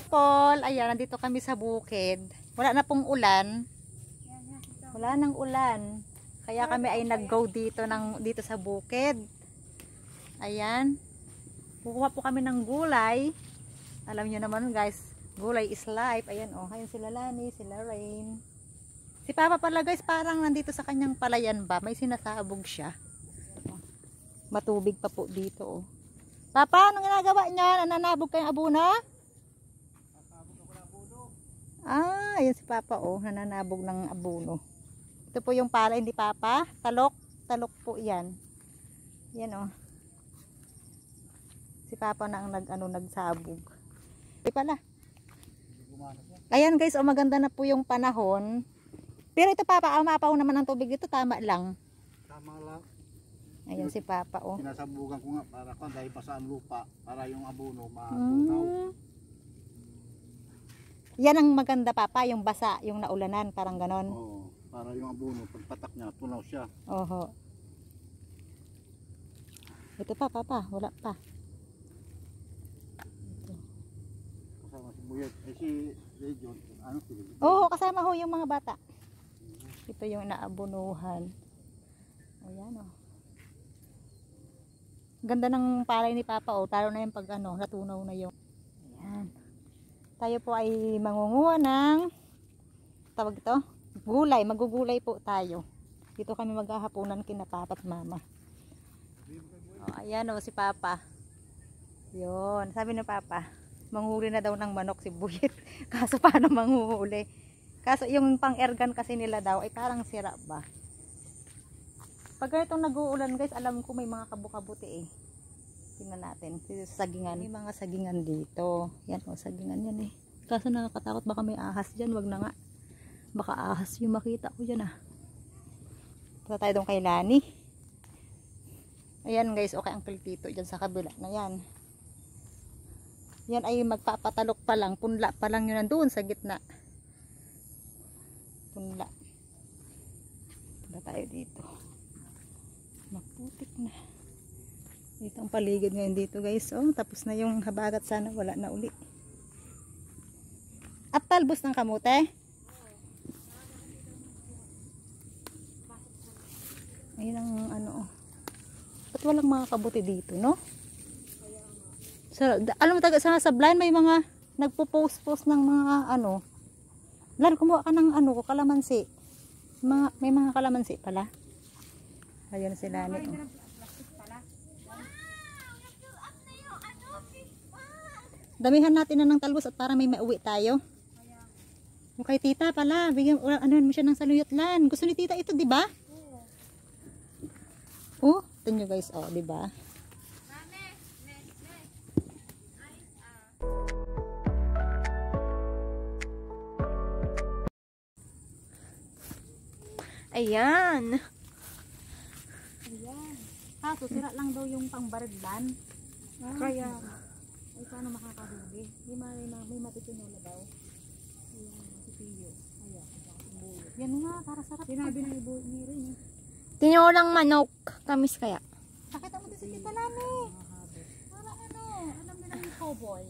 people, ayan, nandito kami sa bukid. Wala na pong ulan. Wala nang ulan. Kaya kami ay nag-go dito sa bukid. Ayan. Kukuha po kami ng gulay. Alam niyo naman guys, gulay is life. Ayan oh, ayun sila Lani, sila Rain. Si Papa pala guys, parang nandito sa kanyang palayan ba? May sinasabog siya. Matubig pa po dito oh. Papa, anong ginagawa niya? Nananabog kayong abuna? Ah, ayan si Papa oh, nananabog ng abuno. Ito po yung pala, hindi Papa? Talok? Talok po yan. Yan oh. Si Papa na ang nagsabog. Di pala. Ayan guys, oh, maganda na po yung panahon. Pero ito Papa, umapaw naman ang tubig dito, tama lang. Tama lang. Ayan si Papa oh. Sinasabugan ko nga para kung dahil pa sa lupa, para yung abono matunaw. Yan ang maganda Papa, yung basa, yung naulanan, parang ganon. Oo, para yung abono, pagpatak niya, tunaw siya. Oho. Ito pa Papa, wala pa. Ito. Kasama si Buyet, si Legion, ano si Legion? Oo, kasama ho yung mga bata. Ito yung naabunuhan. Ayan oh. Ganda ng palay ni Papa oh, talo na yung pag natunaw na yung. Ayan. Tayo po ay mangunguha ng tawag ito, gulay, magugulay po tayo. Dito kami maghahaponan kina Papa at Mama. Oh, ayan oh si Papa. Yun, sabi ni Papa, manghuli na daw ng manok si Buyet. Kaso paano manghuli? Kaso yung pang-ergan kasi nila daw ay parang sira ba? Pag ganitong nag-uulan guys, alam ko may mga kabukabuti eh. Tingnan natin, dito sa sagingan. May mga sagingan dito. Yan o, sagingan yan eh. Kaso nakakatakot, baka may ahas dyan, wag na nga. Baka ahas yung makita ko dyan ah. Punta tayo doon kay Lani. Ayan guys, okay ang kiltito dyan sa kabila na yan. Yan ay magpapatalok pa lang, punla pa lang yun nandun sa gitna. Punla. Punta tayo dito. Maputik na. Dito ang paligid ngayon dito guys. Oh, tapos na yung habagat, sana wala na uli. At talbos ng kamote. Ayun ang oh. Ba't walang mga kabuti dito, no? Alam mo taga sa blind may mga nagpo-post ng mga Lan, kumuha ka ng kalamansi. May mga kalamansi pala. Ayan sila ni. Oh. Damihan natin na ng talbos at para may mauwi tayo. O kay tita pala, bigyan mo siya ng saluyot Lan. Gusto ni tita ito, di ba? Oh, ito nyo guys, oh, di ba? Ayan. Kaso sira lang daw yung pangbaridlan. Kaya ay paano makakahuli? May matitinola daw. Ayan, matitiyo. Ayan, yan nga, para sarap. Sinabi ng ibo ni Rin. Tinolang manok. Tamis kaya. Sakit mo din sa tita Lani. Para alam nila yung cowboy.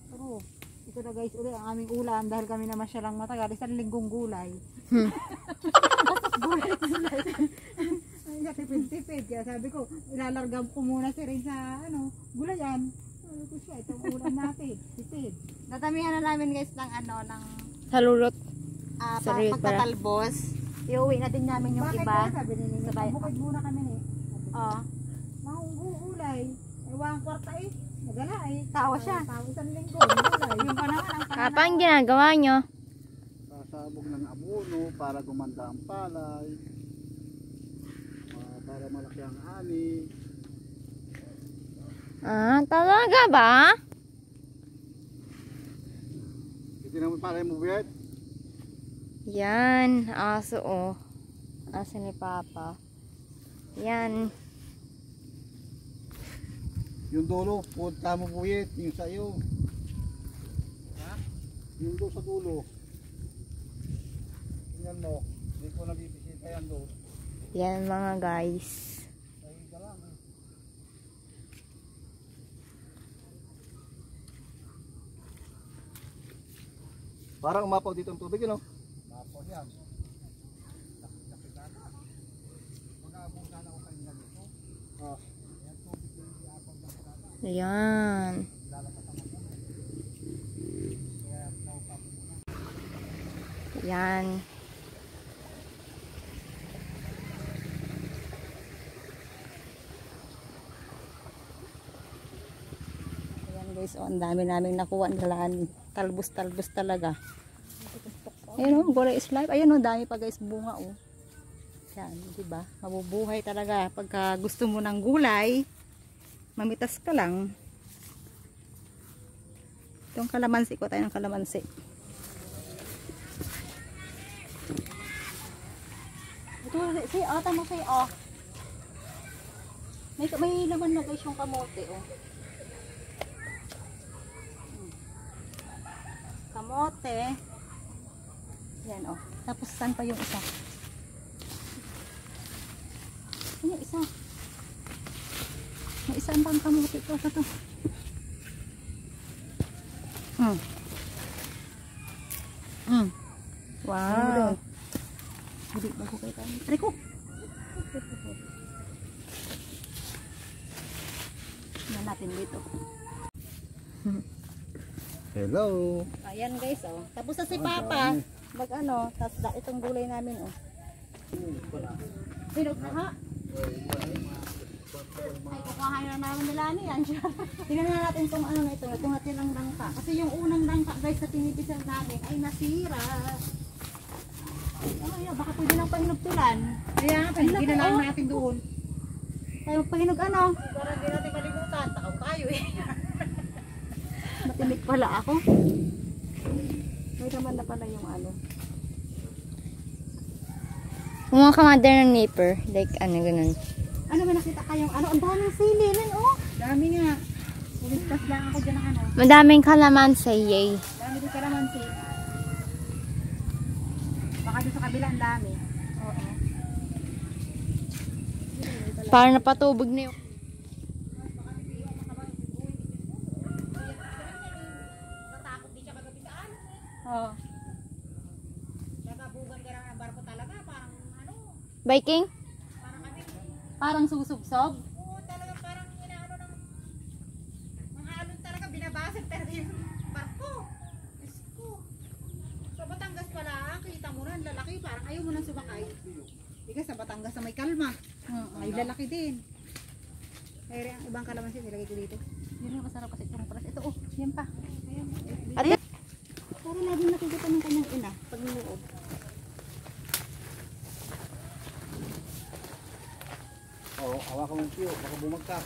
Pero ito na guys, uli ang aming ulam dahil kami naman siya lang matagal. Isang linggong gulay. Gulay. Tipid-tipid. Kaya sabi ko, ilalargam ko muna si Rin sa gulayan. Sabi ko siya, itong ulam natin. Tipid. Natamihan na namin guys ng Salurot. Pagtatalbos. Iuwi na din namin yung iba. Sabi ni Nini, bukid muna kami eh. Oo. Mahungulay. Ewan kwarta eh. Nagala eh. Tawa siya. Tawa isang linggo. Gulay. Yung pa naman ang Apa ang ginagawa nyo? Sasabog ng abono para gumanda ang palay. Para malaki ang ani. Ah, talaga ba? Ito naman palay mo Buyet. Yan, aso oh. Aso ni Papa. Yan. Yung dulo, punta mo Buyet, yung sa'yo. Ha? Yung doon sa dulo. Tingnan mo, hindi ko nabibisita yan doon. Yan mga guys. Ay, ka lang eh. Parang umapaw dito ang tubig, yun, no? Umapaw yan. Ayan. Ayan. Ayan guys, oh, ang dami naming nakuha ng lalani. Talbos-talbos talaga. Ayun oh, gulay is life. Ayun oh, dami pa guys bunga oh. Yan, di ba? Mabubuhay talaga pagka gusto mo ng gulay. Mamitas ka lang. Itong kalamansi ko, tayo ng kalamansi. Ito, tama sa'yo, oh. May laman na guys yung kamote, oh. Kamote. Yan, oh. Tapos, saan pa yung isa? Ano yung isa? May isa ang kamote ito. Ito. Wow. Hindi bago kayo tayo. Aray ko! Tignan natin dito. Hello. Ayan guys, oh. Tapos na si Papa. Mag ano, tapos itong gulay namin, oh. Hinog na ha? Ay, kukuhain na namin nila yan. Tingnan na natin itong ano na ito. Itong natin ang langka. Kasi yung unang langka guys sa tinipisan namin ay nasira. Ay, baka pwede lang pahinog tulan. Kaya nga, pahinog na lang natin doon. Tayo pahinog ano? Para hindi natin malimutan. Takaw tayo eh. Matimik pala ako. May naman na pala yung ano. Kumuha ka mother ng nipper. Like, ano, ganun. Ano ba nakita kayong ano? Ang daming sili nun, oh. Dami nga. Ulistas lang ako dyan ng ano. Madaming kalamansi, yay. Dami din kalamansi. Baka doon sa kabila ang dami. Oo. Parang napatubog na yung... Oo. Biking? Parang susubsob. Oo, talaga parang inaano ng mga alon talaga, binabasag talaga yung barko. Diyos ko. Sa Batangas pala, kita mo na, lalaki, parang ayaw mo nang sumakay. Diga sa Batangas na may kalma. Ay, lalaki din. Kaya ang ibang kalamansi, nilagay ko dito. Yun yung masarap kasi itong paras. Ito, oh. Yan pa. Ayan. Ari. Pero laging nakikita ng kanyang ina pag niluob. Oo, hawakan mo yung tiyo, baka bumagsak.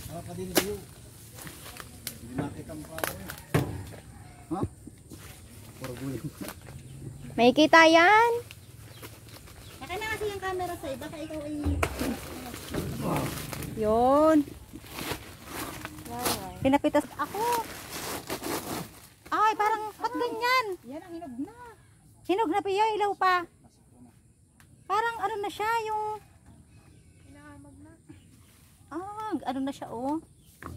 Hawakan din tiyo. Hindi makita mo pa ako eh. Ha? Puragulim. May kita yan. Naka na kasi yung camera sa'yo. Baka ikaw ay... Yun. Pinapitas ako. Ay, parang ba't ganyan? Yan ang hinog na. Hinog na pa yun, ilaw pa. Parang ano na siya, yung... Inaamag na. Ah, ano na siya, oh.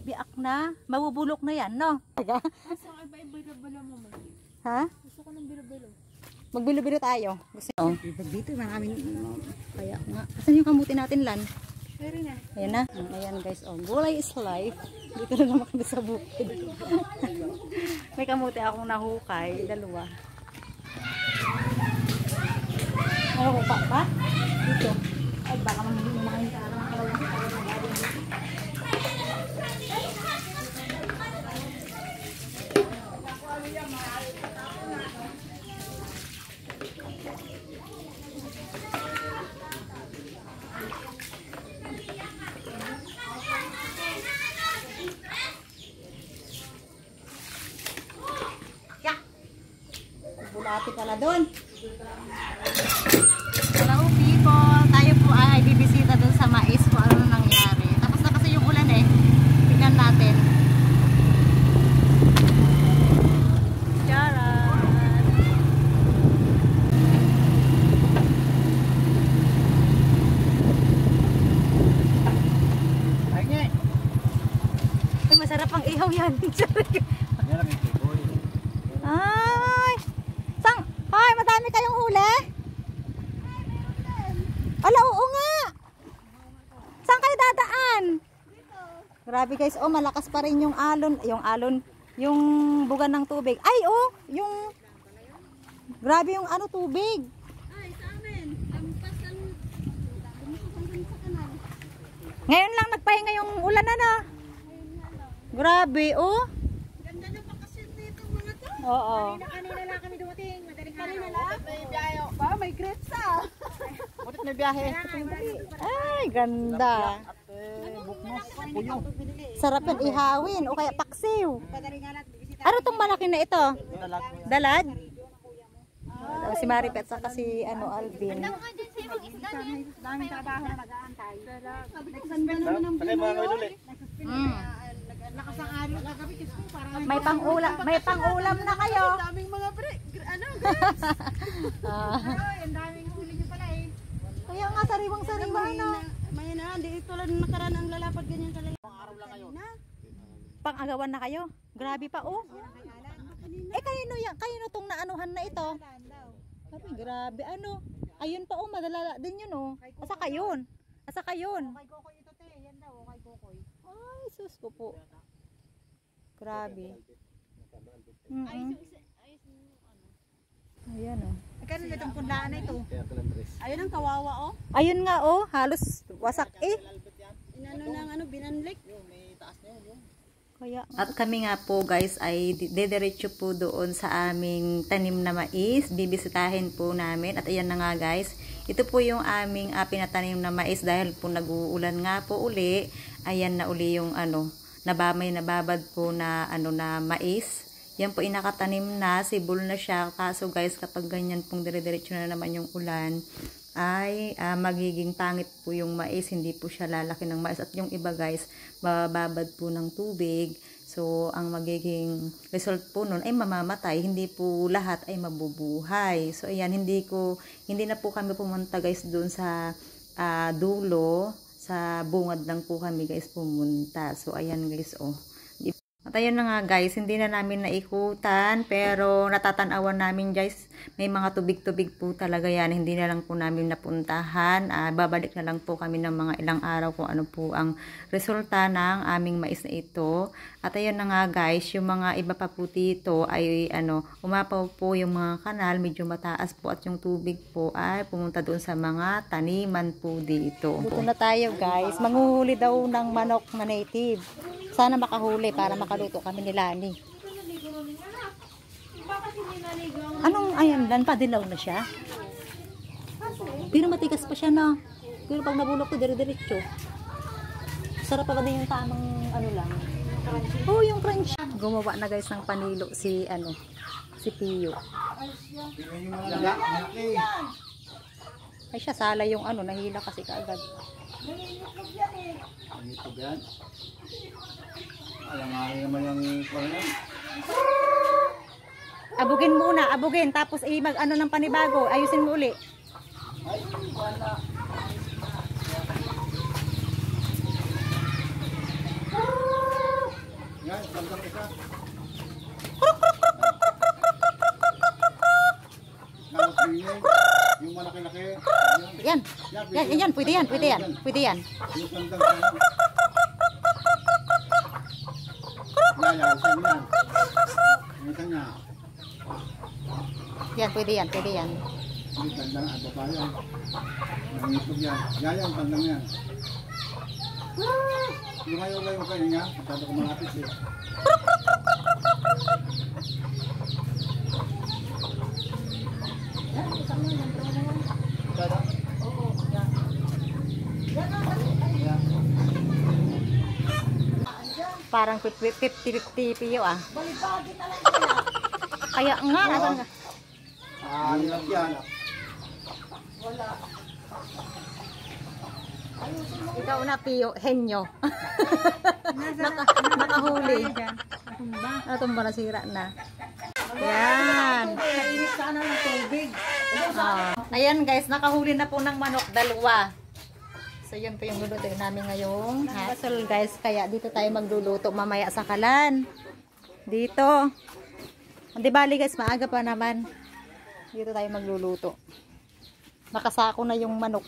Biak na. Mabubulok na yan, no? Gusto ko ba ibilo-bilo mo mo? Ha? Gusto ko ng bilo-bilo. Magbilo-bilo tayo. Gusto nyo? Pag dito, maraming... Kaya nga. Asan yung kamuti natin, Lan? Pero na. Ayan na. Ayan guys, oh. Gulay is life. Dito na naman kami sa bukid. May kamuti akong nahukay. Dalawa. Nahuka pa? Dito. Ay, baka mamili na kayo sa mga kalawang. Bulati pala doon. Hello people, tayo po ay bibisita doon sa mais kung ano nangyari. Tapos na kasi yung ulan eh. Tingnan natin. Charan! Ay, nga. Ay, masarap ang ihaw yan. Yan lang yung tiboy. Ay! Ay, madami kayong huli? Ala, oo nga! Saan kayo dadaan? Grabe guys, oh, malakas pa rin yung alon, yung buga ng tubig. Ay, oh, grabe yung ano, tubig. Ay, sa amin. Lampas ang sa kanal. Ngayon lang nagpahinga yung ulan na. Grabe, oh. Ganda na pa kasi dito mga to. Oo. Kanina lang kami dumating. Madaling Kanina araw. lang. May biyahe. Ba, may grits ah. Butit may biyahe. Ay, ganda. Bukmos, puyo. Sarap yan ihawin o kaya paksiw. Madaling araw. Bisita. Ano tong malaki na ito? Dalag. Dalag? Si Maripet sa si Alvin. Daming trabaho na nag-aantay. Ganda naman ang Sakay mga kawin ulit. Lakas ang araw kagabi. Diyos ko, parang May pang-ulam na kayo. daming mga ano, ay, ang daming huli niyo pala eh. Kaya nga sariwang-sariwa na. may na, hindi tulad ng nakaraan ang lalapad ganyan talaga. Pang-agawan na kayo. Grabe pa, oh. Kayo tong naanuhan na ito. Sabi, grabe, ano. Ayun pa, oh, madalala din yun, oh. Asa kayon? Kay Kokoy ito te. Yan daw, kay Kokoy. Ay, sus ko po. Grabe. Ayan, oh. Kano na itong punlaan na ito? Ayun ang kawawa oh. Ayun nga, oh. Halos wasak, eh. Inano ng ano, binanlik. At kami nga po guys ay dediretso po doon sa aming tanim na mais. Bibisitahin po namin. At ayan na nga guys. Ito po yung aming pinatanim na mais dahil po nag-uulan nga po uli. Ayan na uli yung nababad po na na mais. Yan po inakatanim na, sibol na siya. Kaso guys, kapag ganyan pong dire-diretso na naman yung ulan, ay magiging pangit po yung mais, hindi po siya lalaki ng mais. At yung iba guys, bababad po ng tubig. So, ang magiging result po nun ay mamamatay. Hindi po lahat ay mabubuhay. So, ayan, hindi na po kami pumunta guys doon sa dulo. Sa bungad lang po kami guys pumunta. So, ayan guys, oh. At ayun na nga guys, hindi na namin naikutan, pero natatanawan namin guys, may mga tubig-tubig po talaga yan, hindi na lang po namin napuntahan. Babalik na lang po kami ng mga ilang araw kung ano po ang resulta ng aming mais na ito. At ayun na nga guys, yung mga iba pa po dito ay umapaw po yung mga kanal, medyo mataas po, at yung tubig po ay pumunta doon sa mga taniman po dito. Dito na tayo guys, manguhuli daw ng manok na native. Sana makahuli para makaluto kami ni Lani. Anong ayan, padilaw na siya? Pero matigas pa siya na. Pero pag nabulok ko dire-diretso. Sarap pa ba din yung tamang lang. Oh, yung crunch. Gumawa na guys ng panilo si Pio. Ay siya sala yung nahila kasi kaagad. Ito yan. Alam nga naman yung parang. Abugin tapos mag ng panibago, ayusin mo uli. Ay, wala. Yan, pagkak isa. Yung malaki-laki. Yan, pwede yan. Yung pagkak isa. Yan, pwede yan. Hindi tandang ang babayan. Nangitog yan. Yan, tandang yan. Lumayo-layo kayo nga. Masyado ko malapit eh. Parang 50-50 Pio ah. Kaya nga. Hirap yan. Ikaw na Pio, henyo. Nakahuli. Natumba na, sira na. Yan. Ayan guys, nakahuli na po ng manok, 2. So yun po yung lulutuin namin ngayong hasol guys. Kaya dito tayo magluluto mamaya sa kalan. Dito. Hindi bali guys, maaga pa naman. Dito tayo magluluto. Nakasako na yung manok.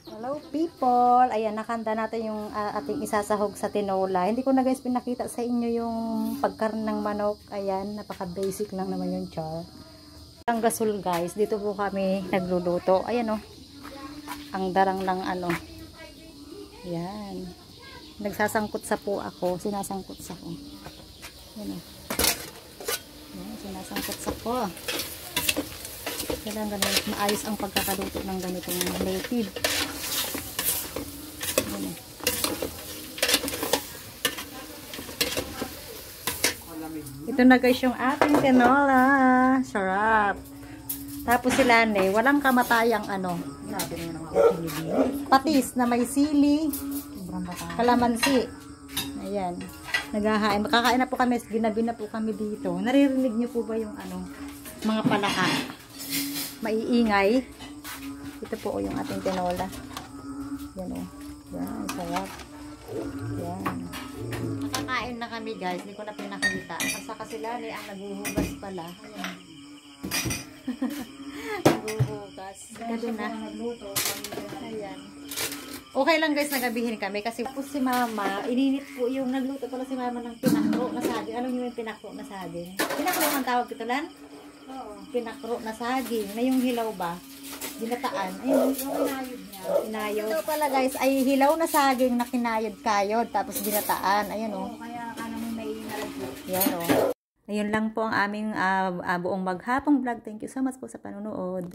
Hello people! Ayan, nakanda natin yung ating isasahog sa tinola. Hindi ko na guys pinakita sa inyo yung pagkaroon ng manok. Ayan, napaka basic lang naman yung char. Ang gasol guys, dito po kami nagluluto. Ayan o. Ang darang ng ano. Ayan. Nagsasangkot sa po ako. Sinasangkot sa ko. Ayan o. Ayan, sinasangkot sa po. Kailangan ganun, maayos ang pagkakaluto ng ganitong native. Ayan o. Ito na guys yung ating tinola. Sarap. Tapos sila walang kamatayang ano. Patis na may sili. Kalamansi. Ayan. Naghahain. Makakain na po kami. Ginabi na po kami dito. Naririnig niyo po ba yung ano, mga palaka? Maiingay. Ito po yung ating tinola. Yan o. Yan. Sarap. Yan. Nakakain na kami guys. Hindi ko na pinakita. Saka sila ang naguhugas pala. Ayan. Naguhugas. Gado na. Ayan. Okay lang guys, nagabihin kami kasi po si mama, ininit po yung nagluto pala si mama ng pinakro na saging. Alam niyo yung pinakro na saging? Pinakro ang tawag ito lan? Oo. Pinakro na saging. Na yung hilaw ba? Dinataan. Ayun. Yung kinayod niya. Kinayod. Ito pala guys, ay hilaw na saging na kinayod-kayod. Tapos dinataan. Ayun o. Kaya ka naman may inaragyo. Yan o. Ayun lang po ang aming buong maghapong vlog. Thank you so much po sa panonood.